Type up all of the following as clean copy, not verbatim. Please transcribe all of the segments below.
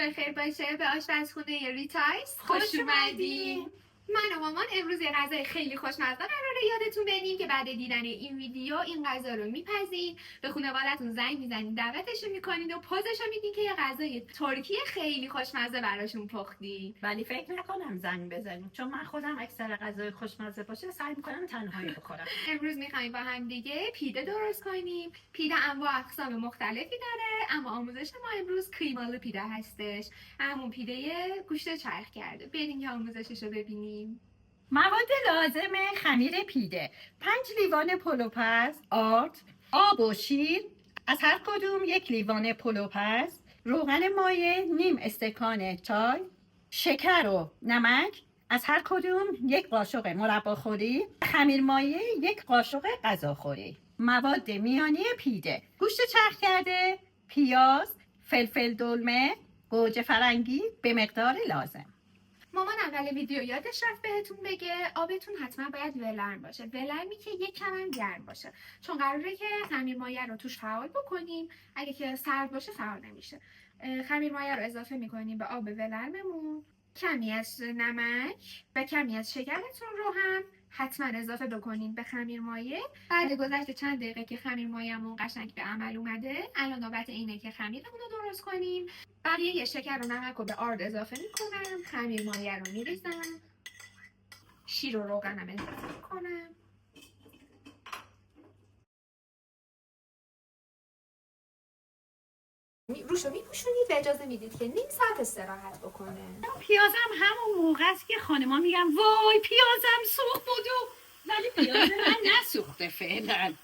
بخیر باشه به آشپزخونه ریتایس. خوش اومدین. من و مامان امروز یه غذای خیلی خوشمزه قراره یادتون بدیم که بعد دیدن این ویدیو این غذا رو میپزین، به خانواده‌تون زنگ میزنین، دعوتشون میکنین و پوزشو میدین که یه غذای ترکی خیلی خوشمزه براشون پختین. ولی فکر نکنم زنگ بزنیم، چون من خودم اکثر غذای خوشمزه باشه سعی میکنم تنهایی بخورم. امروز میخوایم با هم دیگه پیده درست کنیم. پیده انواع اقسام مختلفی داره، اما آموزش ما امروز کریمالو پیده هستش، همون پیده گوشت چرخ کرده. بریم که آموزشش رو ببینیم. مواد لازم خمیر پیده: 5 لیوان پلوپز آرد، آب و شیر از هر کدوم 1 لیوان پلوپز، روغن مایع نیم استکان چای، شکر و نمک از هر کدوم 1 قاشق مرباخوری، خمیر مایع 1 قاشق غذاخوری. مواد میانی پیده: گوشت چرخ کرده، پیاز، فلفل دلمه، گوجه فرنگی به مقدار لازم. مامان اول ویدیو یادش رفت بهتون بگه آبتون حتما باید ولرم باشه، ولرمی که یک کم هم گرم باشه، چون قراره که خمیر مایع رو توش فعال بکنیم. اگه که سرد باشه فعال نمیشه. خمیر مایع رو اضافه میکنیم به آب ولرممون، کمی از نمک و کمی از شکرتون رو هم حتما اضافه بکنین به خمیر مایع. بعد گذشت چند دقیقه که خمیر مایعمون قشنگ به عمل اومده، الان نوبت اینه که خمیرمون رو درست کنیم. بقیه شکر و نمک رو به آرد اضافه میکنم، خمیر مایع رو میریزم، شیر و روغنم اضافه میکنم. روشو میپوشونید و اجازه میدید که نیم ساعت استراحت بکنه. پیازم همون موقع است که خانما میگن وای پیازم سوخت بودو، ولی پیاز من نسوخته فعلا.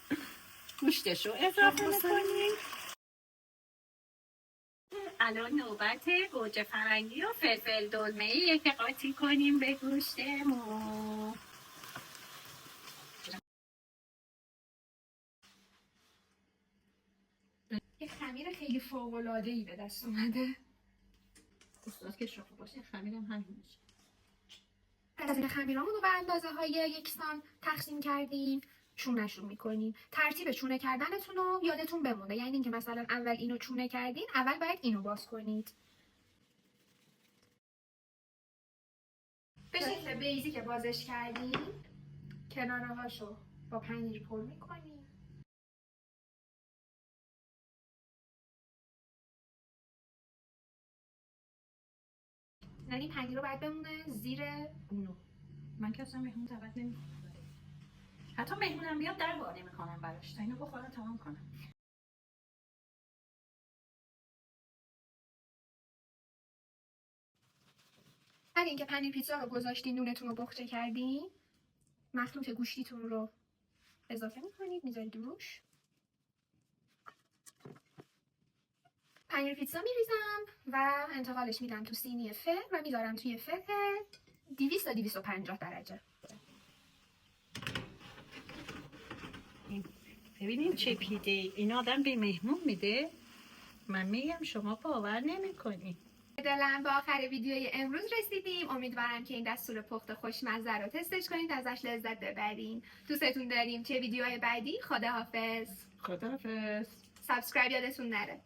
گوشتشو اضافه میکنیم. الان نوبت گوجه فرنگی و فلفل دلمه‌ای که قاطی کنیم به گوشتمون. یه خمیر خیلی فوق‌العاده‌ای به دست اومده. استاد که شوخی باشه خمیرم همین میشه. از این خمیرامون رو به اندازه‌های یکسان تقسیم کردیم، چونه‌شون میکنیم. ترتیب چونه کردنتون رو یادتون بمونه، یعنی اینکه مثلا اول اینو چونه کردین، اول باید اینو باز کنید. به شکل بیزی که بازش کردیم، کنارهاشو با پنیر پر میکنیم. یعنی پنیر رو باید بمونه زیر اونو. من که اصلا مهمون دعوت نمی‌کنم. حتی مهمونم بیاد در باز نمی‌کنم براش تا اینو بخورم تمام کنم. بعد اینکه پنیر پیتزا رو گذاشتین، نونتون رو بخچه کردین، مخلوط گوشتیتون رو اضافه میکنید، میذارید روش. پنیر پیتزا میریزم و انتقالش میدم تو سینی فر و میذارم توی فر 200 تا 250 درجه. ببینیم چه پیده این آدم به مهمون میده. من میگم شما باور نمی‌کنی. دلم به آخر ویدیوی امروز رسیدیم. امیدوارم که این دستور پخت خوشمزه رو تستش کنید، ازش لذت ببرین. دوستتون داریم. چه ویدیوهای بعدی؟ خداحافظ. خداحافظ. سابسکرایب یادتون نره.